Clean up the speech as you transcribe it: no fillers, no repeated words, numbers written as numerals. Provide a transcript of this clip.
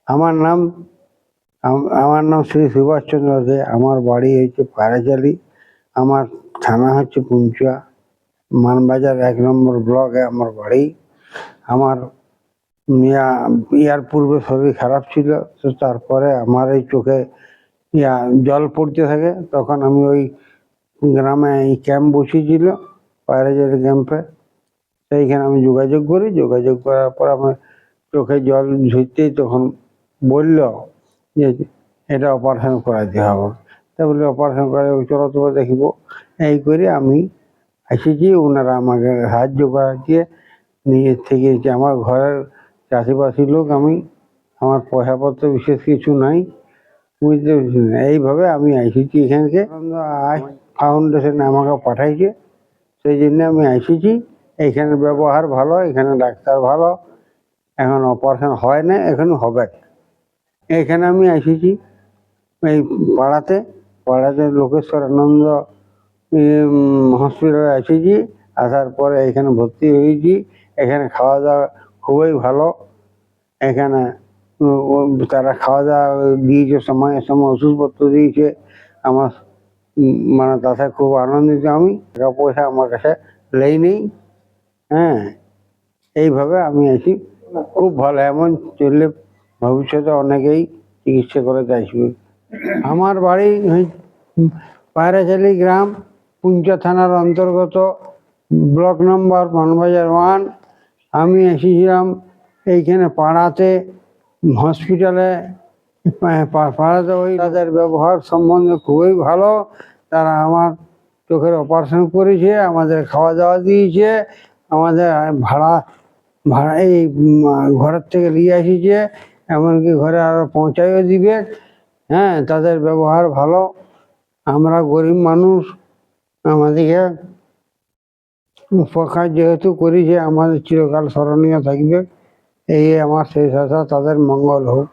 আমার নাম আমার নাম শ্রী সুভাষচন্দ্র দে। আমার বাড়ি হচ্ছে পায়রাচালি। আমার থানা হচ্ছে পুঞ্চুয়া। মানবাজার 1 নম্বর ব্লকে আমার বাড়ি। আমার ইয়ার পূর্বে শরীর খারাপ ছিল, তো তারপরে আমার এই চোখে জল পড়তে থাকে। তখন আমি ওই গ্রামে এই ক্যাম্প বসিয়েছিল, পায়রাচালি ক্যাম্পে, সেইখানে আমি যোগাযোগ করি। যোগাযোগ করার পর আমার চোখে জল ঝরতেই তখন বলল যে এটা অপারেশন করাতে হবে। তা বলে অপারেশন করে চলো তো দেখিব। এই করে আমি এসেছি। ওনারা আমাকে সাহায্য করাচ্ছে নিজের থেকে। আমার ঘরের চাষিবাসী লোক আমি, আমার পয়সাপত্র বিশেষ কিছু নাই, বুঝতে পারছি না। এইভাবে আমি এসেছি এখানকে। ফাউন্ডেশন আমাকে পাঠাইছে, সেই জন্য আমি এসেছি। এইখানে ব্যবহার ভালো, এখানে ডাক্তার ভালো। এখন অপারেশন হয় না, এখন হবে। এখানে আমি এসেছি এই পাড়াতে লোকেশ্বরানন্দ হসপিটালে এসেছি। আসার পরে এখানে ভর্তি হয়েছি। এখানে খাওয়া দাওয়া খুবই ভালো। এখানে তারা খাওয়া দাওয়া দিয়েছে, সময়ে সময় ওষুধপত্র দিয়েছে। আমার মানে তাতে খুব আনন্দিত আমি। টাকা পয়সা আমার কাছে লেই নেই। হ্যাঁ, এইভাবে আমি আছি। খুব ভালো। এমন চললে ভবিষ্যতে অনেকেই চিকিৎসা করে চাইবে। আমার বাড়ি পায়রাচালি গ্রাম, পুঞ্চা থানার অন্তর্গত, ব্লক নম্বর মানবাজার 1। আমি এসেছিলাম এইখানে পাড়াতে হসপিটালে। পাড়াতে ওই তাদের ব্যবহার সম্বন্ধে খুবই ভালো। তারা আমার চোখের অপারেশন করেছে, আমাদের খাওয়া দাওয়া দিয়েছে, আমাদের ভাড়া এই ঘরের থেকে নিয়ে এসেছে, এমনকি ঘরে আরো পৌঁছাইও দিবে। হ্যাঁ, তাদের ব্যবহার ভালো। আমরা গরিব মানুষ, আমাদেরকে উপকার যেহেতু করেছে, আমাদের চিরকাল স্মরণীয় থাকবে। এই আমার শেষ আশা, তাদের মঙ্গল হোক।